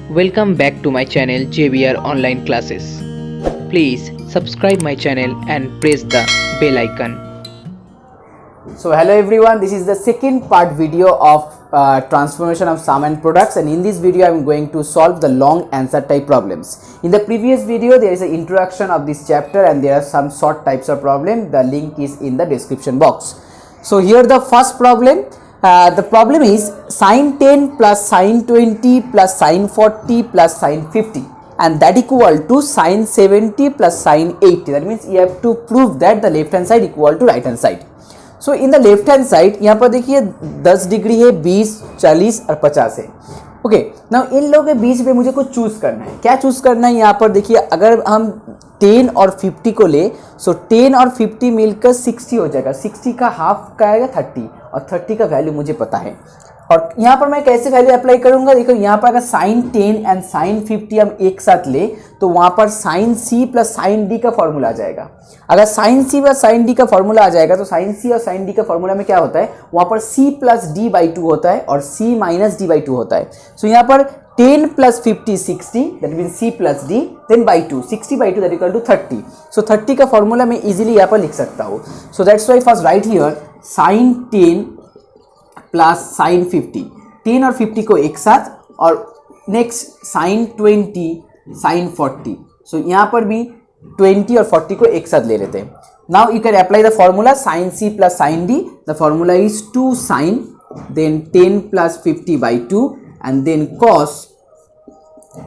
Welcome back to my channel JBR Online Classes. Please subscribe my channel and press the bell icon. So hello everyone, this is the second part video of transformation of sum and products, and in this video I am going to solve the long answer type problems. In the previous video there is an introduction of this chapter and there are some short types of problem. The link is in the description box. So here the first problem. The problem is sin 10 plus sin 20 plus sin 40 plus sin 50 and that equal to sin 70 plus sin 80. That means you have to prove that the left hand side equal to right hand side. So in the left hand side यहाँ पर देखिए 10 degree है, 20, 40 और 50 है. Okay, now in लोगों के बीच में मुझे कुछ चूज करना है. क्या चूज करना है यहाँ पर देखिए, अगर हम 10 और 50 को ले, सो 10 और 50 मिलकर 60 हो जाएगा. 60 का हाफ का आएगा 30 और 30 का वैल्यू मुझे पता है. और यहाँ पर मैं कैसे वैल्यू अप्लाई करूंगा, देखो यहाँ पर अगर साइन 10 एंड साइन 50 हम एक साथ ले तो वहाँ पर sine C plus sine D का फॉर्मूला आ जाएगा. अगर sine C plus sine D का फॉर्मूला आ जाएगा तो साइन सी और साइन डी का फॉर्मूला में क्या होता है, वहाँ पर सी प्लस डी बाई 2 होता है और सी माइनस डी बाई 2 होता है. सो यहाँ पर 10 plus 50 60, that mean C plus D, then by 2, 60 by 2 that equal to 30. So 30 का फॉर्मूला मैं इजीली यहाँ पर लिख सकता हूँ. So that's why first right here sine 10 plus sign 50, 10 और 50 को एक साथ, और नेक्स्ट साइन 20 साइन 40. सो यहाँ पर भी 20 और 40 को एक साथ ले लेते हैं. Now you can apply the formula sine C plus sine D. The formula is 2 sine then 10 plus 50 by 2 and then cos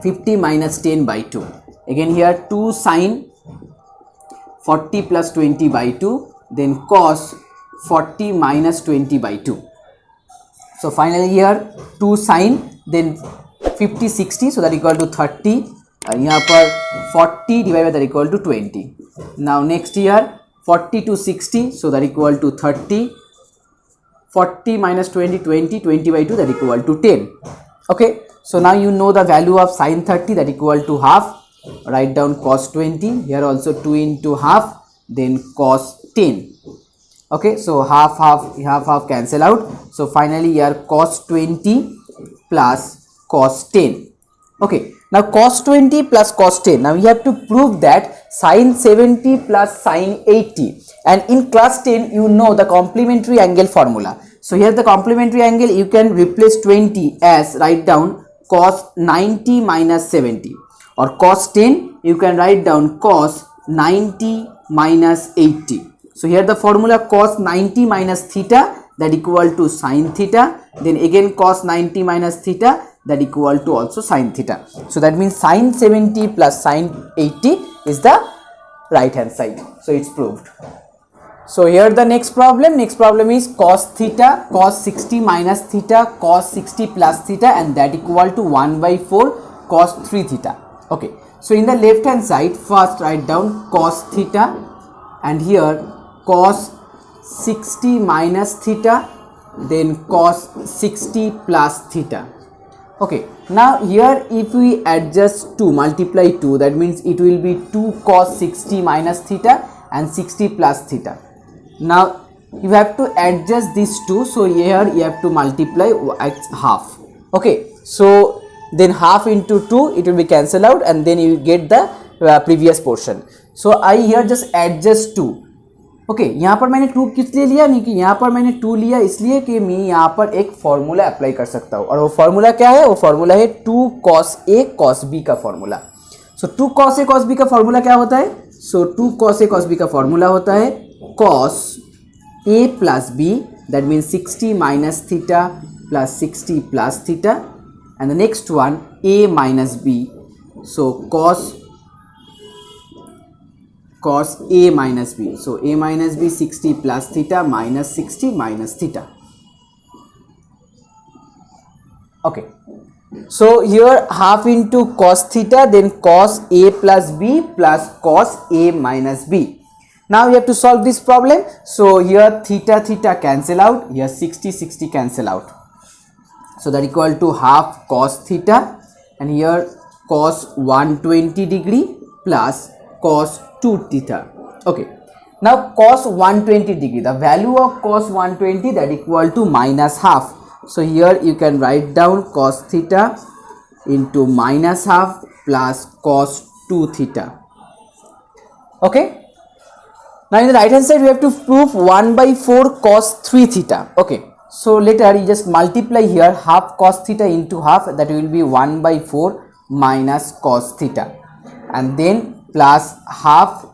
50 minus 10 by 2. Again here 2 sine 40 plus 20 by 2 then cos 40 minus 20 by 2. So finally here 2 sin then 50 60, so that equal to 30. यहाँ पर 40 divided by that equal to 20. Now next here 40 to 60, so that equal to 30. 40 minus 20 20, 20 by 2 that equal to 10. Okay, so now you know the value of sin 30 that equal to half. Write down cos 20. Here also 2 into half, then cos 10. Okay, so half cancel out. So finally here cos 20 plus cos 10. Okay, now cos 20 plus cos 10. Now you have to prove that sin 70 plus sin 80, and in class 10 you know the complementary angle formula. So here the complementary angle you can replace 20 as write down cos 90 minus 70, or cos 10 you can write down cos 90 minus 80. So here the formula cos 90 minus theta that equal to sin theta, then again cos 90 minus theta that equal to also sin theta. So that means sin 70 plus sin 80 is the right hand side. So it's proved. So here the next problem is cos theta, cos 60 minus theta, cos 60 plus theta, and that equal to 1 by 4 cos 3 theta. Okay, so in the left hand side first write down cos theta, and here cos 60 minus theta, then cos 60 plus theta. Okay, now here if we adjust 2, multiply 2, that means it will be 2 cos 60 minus theta and 60 plus theta. Now you have to adjust these two, so here you have to multiply half. Okay, so then half into 2 it will be cancelled out and then you get the previous portion. So I here just adjust 2. Okay, यहाँ पर मैंने 2 किस लिए लिया, नहीं कि यहाँ पर मैंने 2 लिया इसलिए कि मैं यहाँ पर एक फॉर्मूला अप्लाई कर सकता हूँ, और वो फॉर्मूला क्या है, वो फॉर्मूला है 2 cos a cos b का formula. So 2 cos a cos b का फॉर्मूला क्या होता है, सो 2 cos a cos b का फॉर्मूला होता है cos a plus b, that mean 60 minus theta plus 60 plus theta, and the next one a minus b, so cos a minus b. So a minus b 60 plus theta minus 60 minus theta. Okay, so here half into cos theta, then cos a plus b plus cos a minus b. Now you have to solve this problem. So here theta cancel out, here 60 cancel out, so that equal to half cos theta, and here cos 120 degree plus cos 2 theta. Okay, now cos 120 degree, the value of cos 120 that equal to minus half. So here you can write down cos theta into minus half plus cos 2 theta. Okay. Now in the right hand side we have to prove 1 by 4 cos 3 theta. Okay. So later you just multiply here half cos theta into half, that will be 1 by 4 minus cos theta, and then plus half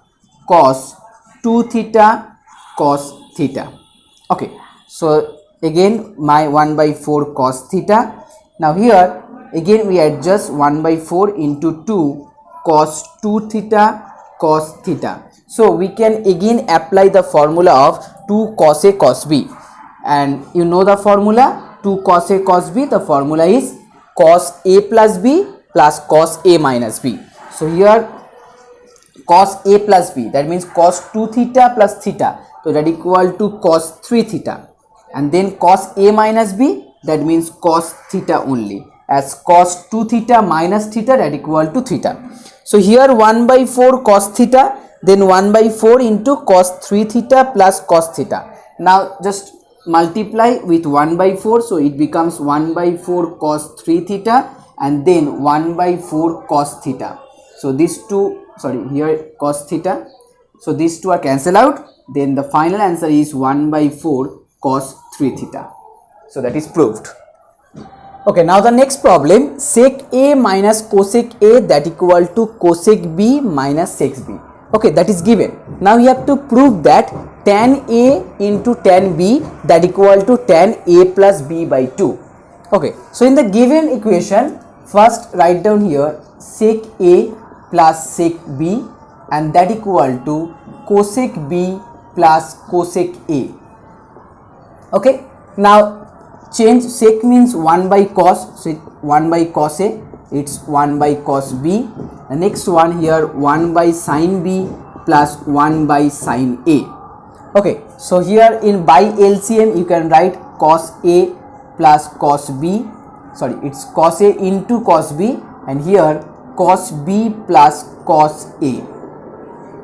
cos 2 theta cos theta. Okay. So again my 1 by 4 cos theta. Now here again we adjust 1 by 4 into 2 cos 2 theta cos theta. So we can again apply the formula of 2 cos A cos B, and you know the formula 2 cos A cos B, the formula is cos A plus B plus cos A minus B. So here cos A plus B, that means cos 2 theta plus theta, so that equal to cos 3 theta, and then cos A minus B, that means cos theta only, as cos 2 theta minus theta, that equal to theta. So here 1 by 4 cos theta, then 1 by 4 into cos 3 theta plus cos theta. Now just multiply with 1 by 4, so it becomes 1 by 4 cos 3 theta and then 1 by 4 cos theta. So these two, sorry, here cos theta, so these two are cancelled out, then the final answer is 1 by 4 cos 3 theta. So that is proved. Okay, now the next problem, sec A minus cosec A, that equal to cosec B minus sec B. Okay, that is given. Now you have to prove that tan A into tan B, that equal to tan A plus B by 2. Okay, so in the given equation, first write down here sec A plus sec B, and that equal to cosec B plus cosec A. Okay, now change, sec means 1 by cos, so 1 by cos A, it's 1 by cos B. The next one here 1 by sin B plus 1 by sin A. Okay, so here in by LCM you can write cos A plus cos B, sorry, it's cos A into cos B, and here cos B plus cos A.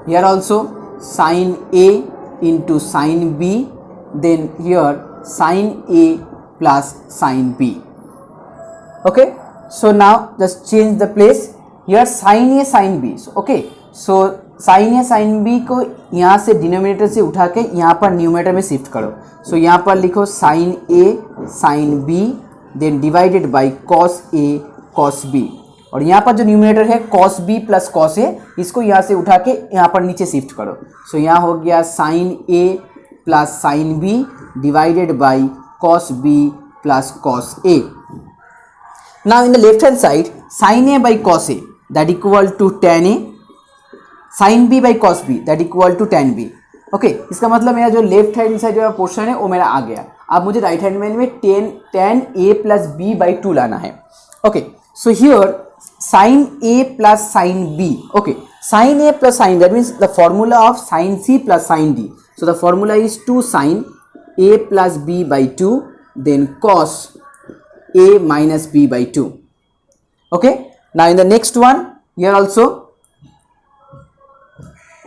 Here also sin A into sin B, then here sin A plus sin B. Okay, so now just change the place, here sin A sin B. So okay, so sin A sin B को यहाँ से denominator से उठा के यहाँ पर numerator में shift करो. सो यहाँ पर लिखो sin A sin B, then divided by cos A cos B, और यहाँ पर जो न्यूमरेटर है cos B plus cos A, इसको यहाँ से उठा के यहाँ पर नीचे शिफ्ट करो. सो यहाँ हो गया sin A plus sin B divided by cos B plus cos A. Now in the left hand side, sin A by cos A, that equal to tan A, sin B by cos B, that equal to tan B. Okay, इसका मतलब मेरा जो left hand side जो portion है वो मेरा आ गया. अब मुझे राइट हैंड में tan A plus B by 2 लाना है. Okay, so here sin A plus sin B. Okay, sin A plus sin, that means the formula of sin C plus sin D. So the formula is 2 sin A plus B by 2, then cos A minus B by 2. Okay, now in the next one, here also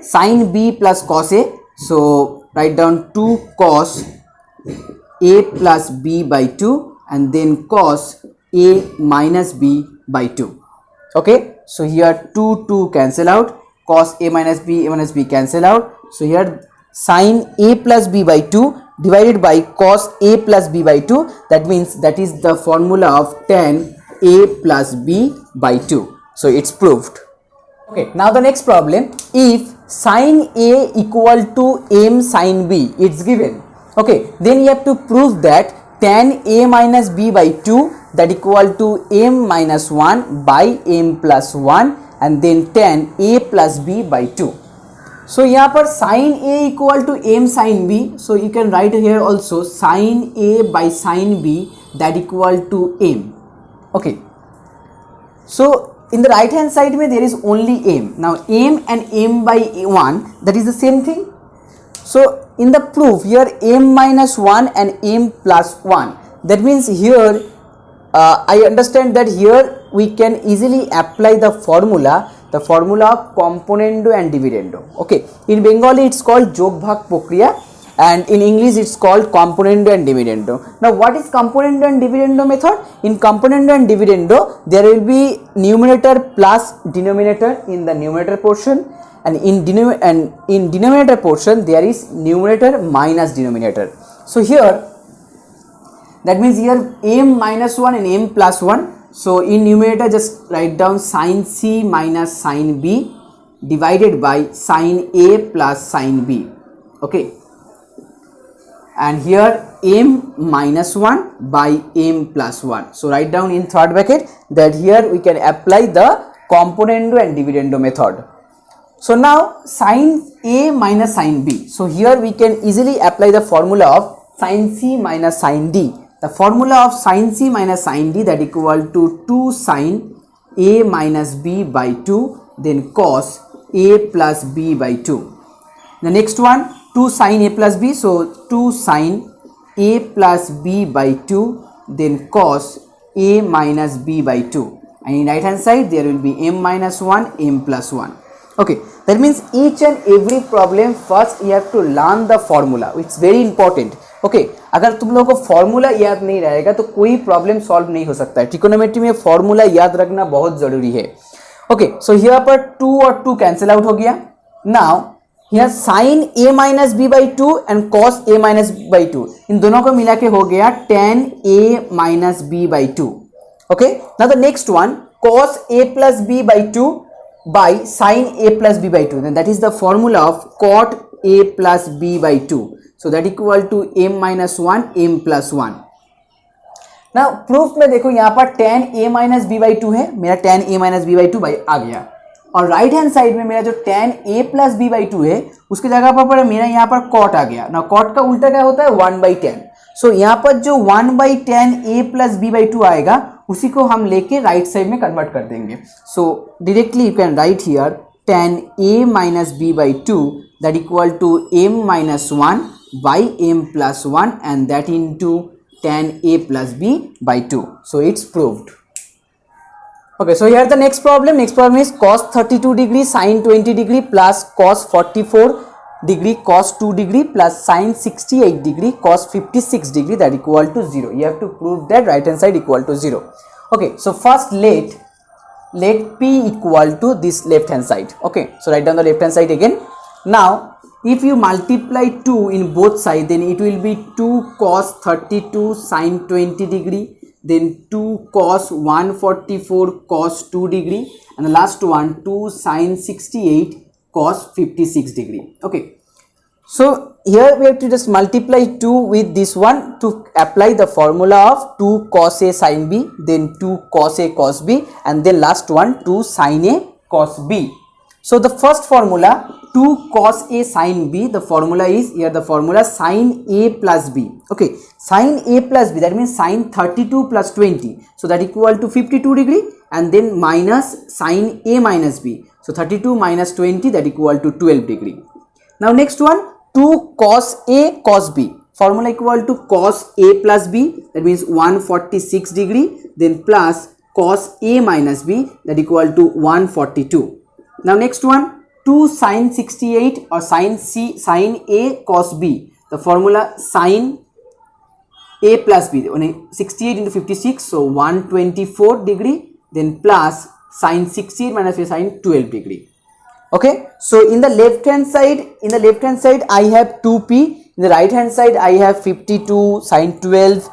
sin B plus cos A, so write down 2 cos A plus B by 2 and then cos A minus B by 2. Okay, so here 2 cancel out, cos A minus B cancel out. So here sin A plus B by 2 divided by cos A plus B by 2, that means that is the formula of tan A plus B by 2. So it's proved. Okay, now the next problem, if sin A equal to m sin B, it's given. Okay, then you have to prove that tan A minus B by 2, that equal to m minus 1 by m plus 1, and then tan A plus B by 2. So यहाँ पर sin A equal to m sin B, so you can write here also sin A by sin B, that equal to m. Okay, so in the right hand side में there is only m. Now m and m by 1, that is the same thing. So in the proof here m minus 1 and m plus 1, that means here I understand that here we can easily apply the formula of componendo and dividendo. Okay, in Bengali it's called jog bhag prokriya, and in English it's called componendo and dividendo. Now what is componendo and dividendo method? In componendo and dividendo there will be numerator plus denominator in the numerator portion, and in denominator portion there is numerator minus denominator. So here that means here m minus 1 and m plus 1. So in numerator just write down sin c minus sin b divided by sin a plus sin b. Okay, and here m minus 1 by m plus 1. So write down in third bracket that here we can apply the componendo and dividendo method. So now sin a minus sin b. So here we can easily apply the formula of sin c minus sin d. The formula of sin c minus sin d that equal to 2 sin a minus b by 2 then cos a plus b by 2. The next one 2 sin a plus b, so 2 sin a plus b by 2 then cos a minus b by 2, and in right hand side there will be m minus 1 m plus 1. Okay, that means each and every problem first you have to learn the formula, it's very important. Okay, अगर तुम लोगों को formula याद नहीं रहेगा तो कोई problem solve नहीं हो सकता है. ट्रिकोनोमेट्री में फॉर्मूला याद रखना बहुत जरूरी है. ओके, सो हियर पर 2 और 2 कैंसिल आउट हो गया. Now here sin a minus b by 2 and cos a minus b by 2, इन दोनों को मिला के हो गया tan a minus b by 2. Okay, now the next one cos a plus b by 2 by sin a plus b by 2, then that is the formula of cot a plus b by 2. So that equal to m minus 1 m plus 1. Now proof में देखो यहाँ पर tan a minus b by 2 है, मेरा tan a minus b by 2 आ गया, और right hand side में मेरा जो tan a plus b by 2 है उसकी जगह पर मेरा यहाँ पर cot आ गया. ना cot का उल्टा क्या होता है 1 by 10. सो यहाँ पर जो 1 by 10 a plus b by 2 आएगा उसी को हम लेके राइट साइड में कन्वर्ट कर देंगे. सो directly you can write here tan a minus b by 2 that equal to m minus 1 by m plus 1 and that into tan a plus b by 2. So it's proved. Okay, so here the next problem is cos 32 degree sin 20 degree plus cos 44 degree cos 2 degree plus sin 68 degree cos 56 degree that equal to 0. You have to prove that right hand side equal to 0. Okay, so first let p equal to this left hand side. Okay, so write down the left hand side again. Now if you multiply 2 in both sides then it will be 2 cos 32 sin 20 degree then 2 cos 144 cos 2 degree and the last one 2 sin 68 cos 56 degree. Okay, so here we have to just multiply 2 with this one to apply the formula of 2 cos a sin b then 2 cos a cos b and then last one 2 sin a cos b. So the first formula 2 cos a sin b, the formula is here the formula sin a plus b. Okay, sin a plus b that means sin 32 plus 20, so that equal to 52 degree and then minus sin a minus b, so 32 minus 20 that equal to 12 degree. Now next one 2 cos a cos b, formula equal to cos a plus b that means 146 degree then plus cos a minus b that equal to 142. Now next one 2 sin 68 or sin a cos b, the formula sin a plus b 68 into 56, so 124 degree then plus sin 68 minus sin 12 degree. Okay, so in the left hand side I have 2p, in the right hand side I have 52 sin 12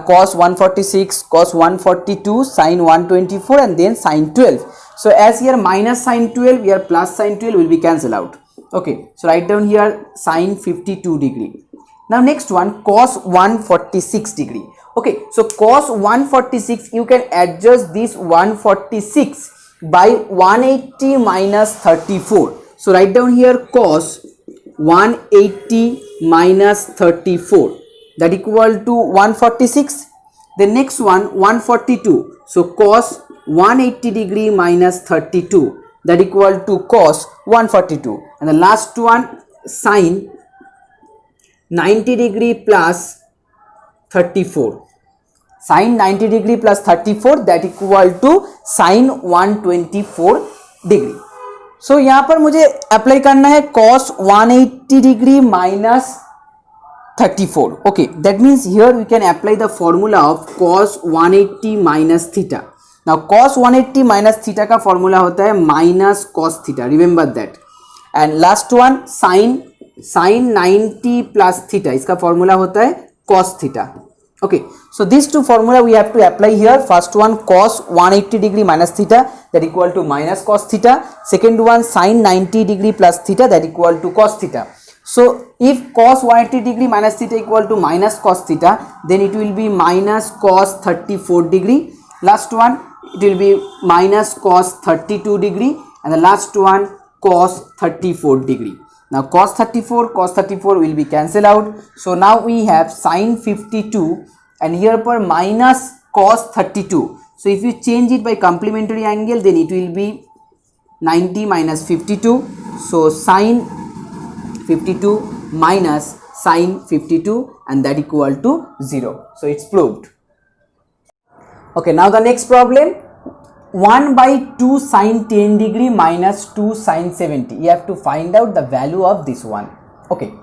cos 146 cos 142 sin 124 and then sin 12. So as here minus sin 12 here plus sin 12 will be cancelled out. Okay, so write down here sin 52 degree. Now next one cos 146 degree. Okay, so cos 146 you can adjust this 146 by 180 minus 34. So write down here cos 180 minus 34 that equal to 146. The next one 142, so cos 180 degree minus 32 that equal to cos 142 and the last one sin 90 degree plus 34, sin 90 degree plus 34 that equal to sin 124 degree. So यहाँ पर मुझे apply करना है cos 180 degree minus 34. Okay, that means here we can apply the formula of cos 180 minus theta. Now cos 180 minus theta का formula होता है minus cos theta, remember that. And last one sin 90 plus theta, इसका formula होता है cos theta. Okay, so these two formula we have to apply here. First one cos 180 degree minus theta, that equal to minus cos theta. Second one sin 90 degree plus theta, that equal to cos theta. So if cos 180 degree minus theta equal to minus cos theta, then it will be minus cos 34 degree. Last one, it will be minus cos 32 degree, and the last one cos 34 degree. Now cos 34 will be cancelled out. So now we have sin 52 and here per minus cos 32. So if you change it by complementary angle, then it will be 90 minus 52. So sin 52 minus sin 52, and that equal to 0. So it's proved. Okay, now the next problem, 1 by 2 sin 10 degree minus 2 sin 70. You have to find out the value of this one. Okay,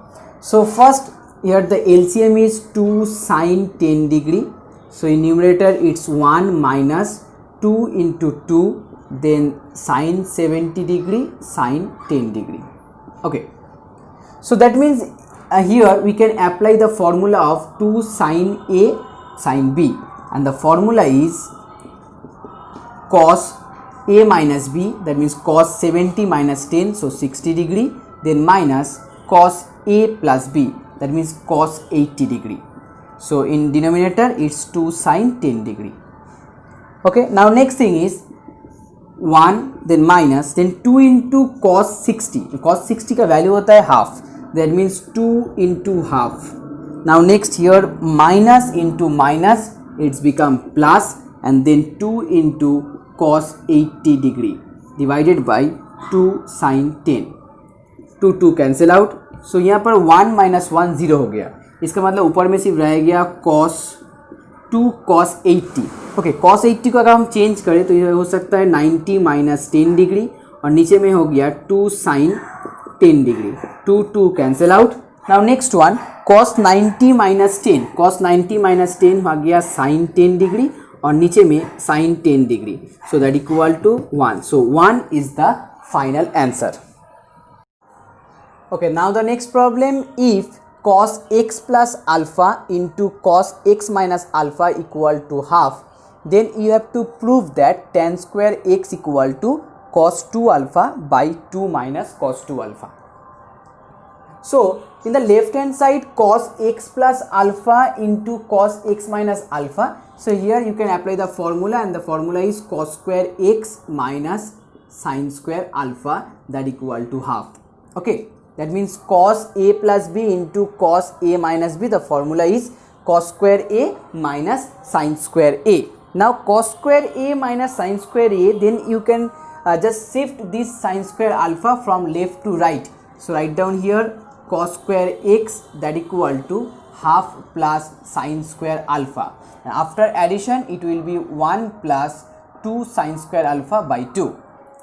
so first here the LCM is 2 sin 10 degree. So in numerator it's 1 minus 2 into 2, then sin 70 degree sin 10 degree. Okay, so that means here we can apply the formula of 2 sin A sin B, and the formula is cos A minus B, that means cos 70 minus 10, so 60 degree, then minus cos A plus B, that means cos 80 degree. So in denominator it's 2 sin 10 degree. Okay, now next thing is 1, then minus, then 2 into cos 60. Cos 60 का value होता है half, that means 2 into half. Now next here minus into minus, it's become plus, and then 2 into cos 80 degree divided by 2 sin 10. 2 cancel out. So यहाँ पर 1 minus 1 0 हो गया, इसका मतलब ऊपर में सिर्फ रह गया cos 2 cos 80. ओके, cos 80 को अगर हम चेंज करें तो ये हो सकता है 90 माइनस 10 डिग्री, और नीचे में हो गया 2 sin 10 degree. 2 cancel out. Now next one cos 90 minus 10. cos 90 minus 10 हो गया sin 10 डिग्री, और नीचे में sin 10 degree. So that equal to 1. So 1 is the final answer. Okay, now the next problem, if cos x plus alpha into cos x minus alpha equal to half, then you have to prove that tan square x equal to cos 2 alpha by 2 minus cos 2 alpha. So in the left hand side cos x plus alpha into cos x minus alpha, so here you can apply the formula, and the formula is cos square x minus sin square alpha, that equal to half. Okay, that means cos a plus b into cos a minus b, the formula is cos square a minus sin square a. Now cos square a minus sin square a, then you can just shift this sin square alpha from left to right. So write down here cos square x, that equal to half plus sin square alpha. Now after addition it will be 1 plus 2 sin square alpha by 2.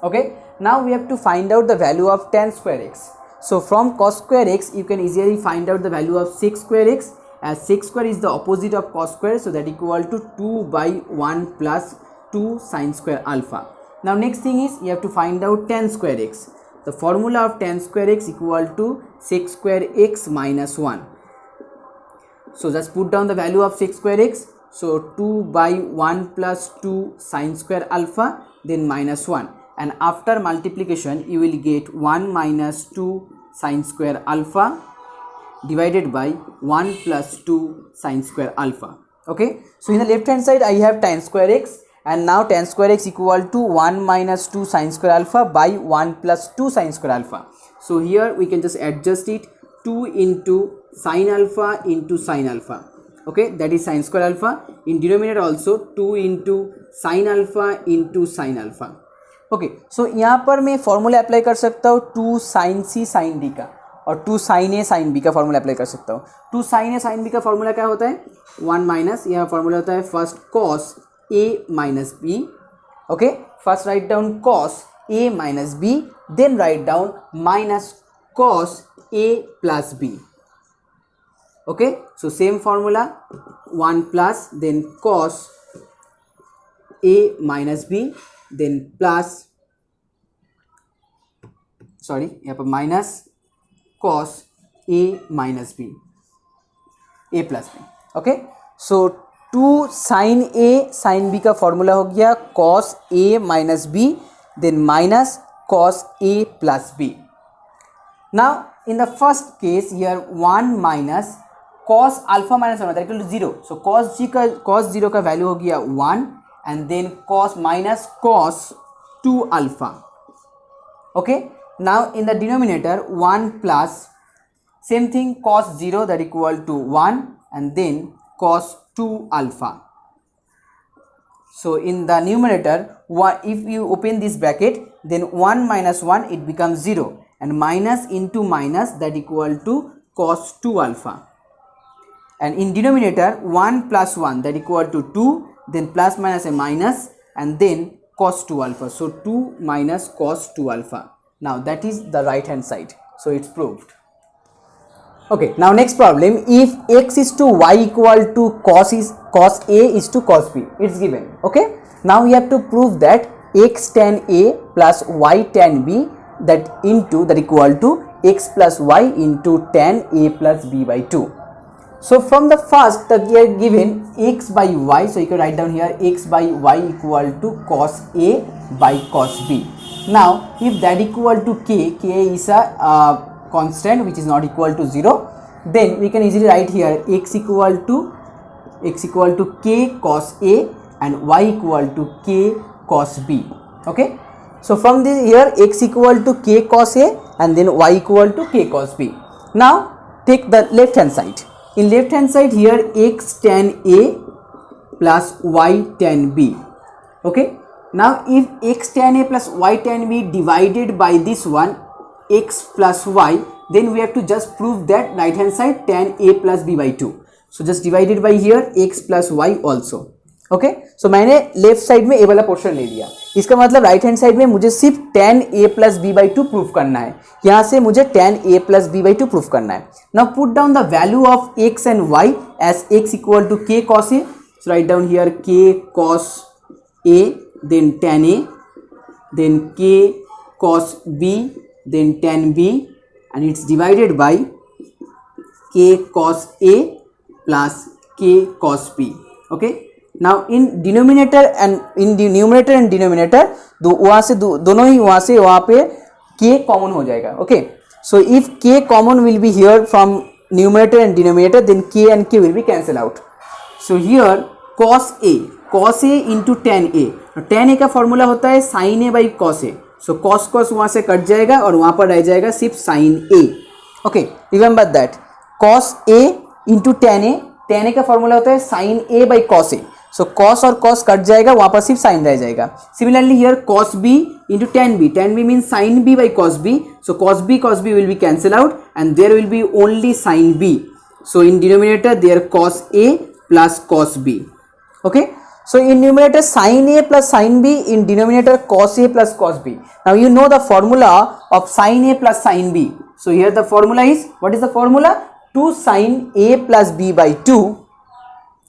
Okay, now we have to find out the value of tan square x. So from cos square x you can easily find out the value of sec square x, as sec square is the opposite of cos square, so that equal to 2 by 1 plus 2 sin square alpha. Now next thing is you have to find out tan square x. The formula of tan square x equal to sec square x minus 1. So just put down the value of sec square x. So 2 by 1 plus 2 sin square alpha, then minus 1. And after multiplication you will get 1 minus 2 sin square alpha divided by 1 plus 2 sin square alpha. Okay, so in the left hand side I have tan square x, and now tan square x equal to 1 minus 2 sin square alpha by 1 plus 2 sin square alpha. So here we can just adjust it, 2 into sin alpha into sin alpha. Okay, that is sin square alpha. In denominator also 2 into sin alpha into sin alpha. Okay, so यहाँ पर मैं formula apply कर सकता हूँ 2 sin c sin d का, और 2 sin a sin b का formula apply कर सकता हूँ. 2 sin a sin b का फॉर्मूला क्या होता है, 1 माइनस, यहाँ फॉर्मूला होता है first cos a minus b. Okay, first write down cos a minus b, then write down minus cos a plus b. Okay, so same formula, 1 plus then cos a minus b, then plus, sorry, यहाँ पर minus cos a minus b, a plus b. Okay, so 2 sin a sin b का formula हो गया cos a minus b, then minus cos a plus b. Now in the first case here 1 minus cos alpha minus alpha that equal to 0. So cos 0 का value हो गया 1 and then cos minus cos 2 alpha. Okay, now in the denominator 1 plus same thing cos 0 that equal to 1 and then cos 2 alpha. So in the numerator, if you open this bracket, then 1 minus 1 it becomes 0 and minus into minus that equal to cos 2 alpha. And in denominator 1 plus 1 that equal to 2, then plus minus a minus and then cos 2 alpha. So 2 minus cos 2 alpha. Now that is the right hand side. So it's proved. Okay, now next problem, if x is to y equal to cos a is to cos b, it's given. Okay, now we have to prove that x tan a plus y tan b that equal to x plus y into tan a plus b by 2. So from the first we are given x by y, so you can write down here x by y equal to cos a by cos b. Now if that equal to k is a constant which is not equal to 0, then we can easily write here x equal to k cos a and y equal to k cos b. Okay, so from this here x equal to k cos a and then y equal to k cos b. Now take the left hand side. In left hand side here x tan a plus y tan b. Okay, now if x tan a plus y tan b divided by this one x plus y, then we have to just prove that right hand side tan a plus b by 2. So just divided by here x plus y also. Okay, so मैंने left side में a वाला portion ले लिया, इसका मतलब right hand side में मुझे सिर्फ tan a plus b by 2 proof करना है. यहाँ से मुझे tan a plus b by 2 proof करना है. Now put down the value of x and y as x equal to k cos a. So write down here k cos a, then tan a, then k cos b, then tan b, and it's divided by k cos a plus k cos b. Okay, now in denominator and numerator and denominator वहाँ से दोनों ही वहाँ से वहाँ पे k common हो जाएगा. Okay, so if k common will be here from numerator and denominator, then k and k will be cancel out. So here cos a into tan a. tan a का formula होता है sin a by cos a. So cos वहाँ से cut जाएगा और वहाँ पर रह जाएगा सिर्फ sin a. Okay, remember that cos a into tan a का फॉर्मूला होता है sin a by cos a. So cos और cos कट जाएगा, वहाँ पर सिर्फ sin रह जाएगा. Similarly here cos b into tan b means sin b by cos b. So cos b will be cancel out and there will be only sin b. So in denominator there cos a plus cos b. Okay, so in numerator sin a plus sin b, in denominator cos a plus cos b. Now you know the formula of sin a plus sin b. So here the formula is, what is the formula? 2 sin a plus b by 2.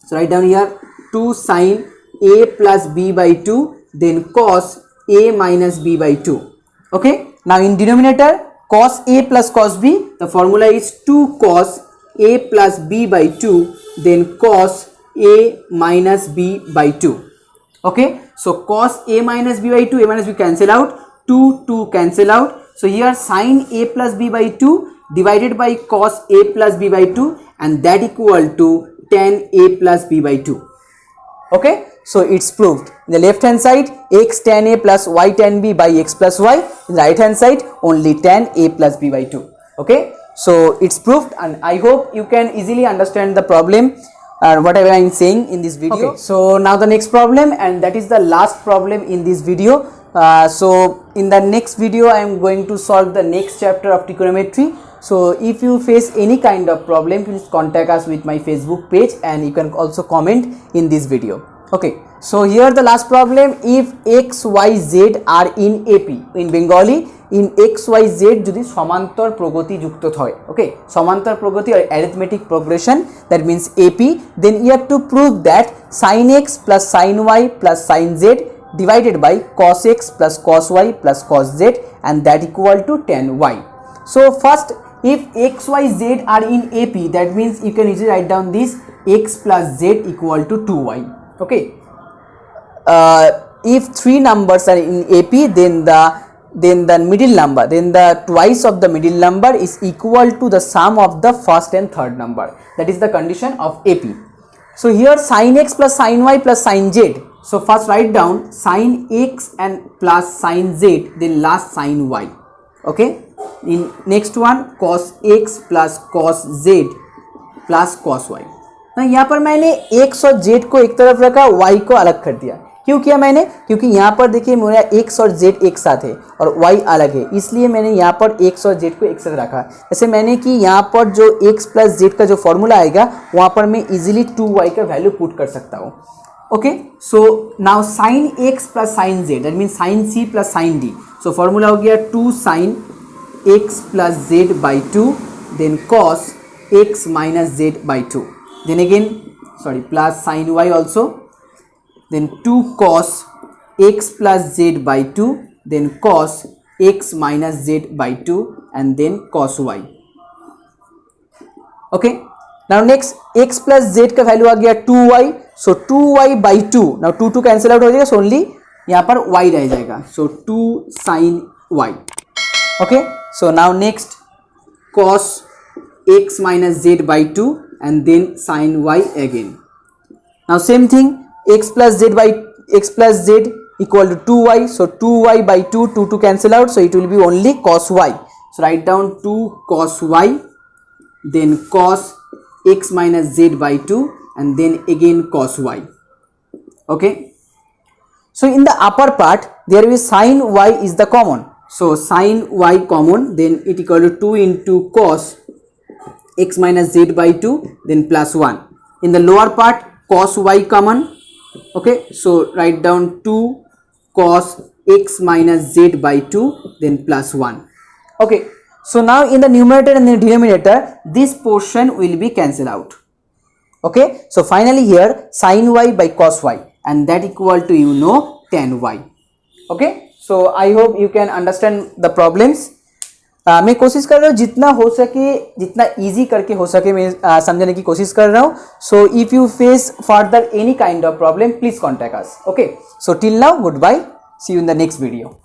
So write down here 2 sin a plus b by 2, then cos a minus b by 2. Okay, now in denominator cos a plus cos b, the formula is 2 cos a plus b by 2, then cos a minus b by 2. Okay, so cos a minus b by 2, a minus b cancel out, 2 cancel out. So here sin a plus b by 2 divided by cos a plus b by 2, and that equal to tan a plus b by 2. Okay, so it's proved. In the left hand side x tan a plus y tan b by x plus y, in the right hand side only tan a plus b by 2. Okay, so it's proved, and I hope you can easily understand the problem whatever I am saying in this video. Okay, so now the next problem, and that is the last problem in this video. So in the next video I am going to solve the next chapter of trigonometry. So if you face any kind of problem, please contact us with my Facebook page, and you can also comment in this video. Okay, so here the last problem, if x, y, z are in AP, in Bengali in X Y Z যদি সমান্তর প্রগতি যুক্ত হয়, ওকে, সমান্তর প্রগতি or arithmetic progression, that means AP, then you have to prove that sin x plus sin y plus sin z divided by cos x plus cos y plus cos z and that equal to tan y. So first, if x y z are in AP, that means you can easily write down this x plus z equal to 2y, okay. If three numbers are in AP, then the middle number, then the twice of the middle number is equal to the sum of the first and third number. That is the condition of AP. So here sin x plus sin y plus sin z. So first write down sin x and plus sin z, then last sin y, okay. In next one cos x plus cos z plus cos y. now यहाँ पर मैंने x और z को एक तरफ रखा, y को अलग कर दिया. क्यों किया मैंने? क्योंकि यहाँ पर देखिए मेरा x और z एक साथ है और y अलग है, इसलिए मैंने यहाँ पर x और z को एक साथ रखा. जैसे मैंने कि यहाँ पर जो x प्लस z का जो फॉर्मूला आएगा वहाँ पर मैं इजीली 2y का वैल्यू पुट कर सकता हूँ, okay. So now sine x plus sine z, that mean sine c plus sine d. So formula हो गया 2 sine x plus z by 2, then cos x minus z by 2, then again sorry plus sine y also, then 2 cos x plus z by 2, then cos x minus z by 2 and then cos y, okay. now next x plus z का value आ गया 2y, so 2y by 2, now 2 cancel out हो जाएगा, so only यहाँ पर y रह जाएगा, so 2 sin y, okay. so now next cos x minus z by 2 and then sin y again. now same thing, x plus z equal to 2y, so 2y by 2, 2 cancel out, so it will be only cos y. So write down 2 cos y, then cos x minus z by 2 and then again cos y, okay. So in the upper part there is sin y is the common, so sin y common, then it equal to 2 into cos x minus z by 2 then plus 1. In the lower part cos y common, okay, so write down 2 cos x minus z by 2 then plus 1, okay. So now in the numerator and the denominator this portion will be cancelled out, okay. So finally here sin y by cos y and that equal to tan y, okay. So I hope you can understand the problems. मैं कोशिश कर रहा हूँ जितना हो सके, जितना easy करके हो सके मैं समझने की कोशिश कर रहा हूँ. So if you face further any kind of problem please contact us, okay. So till now good bye, see you in the next video.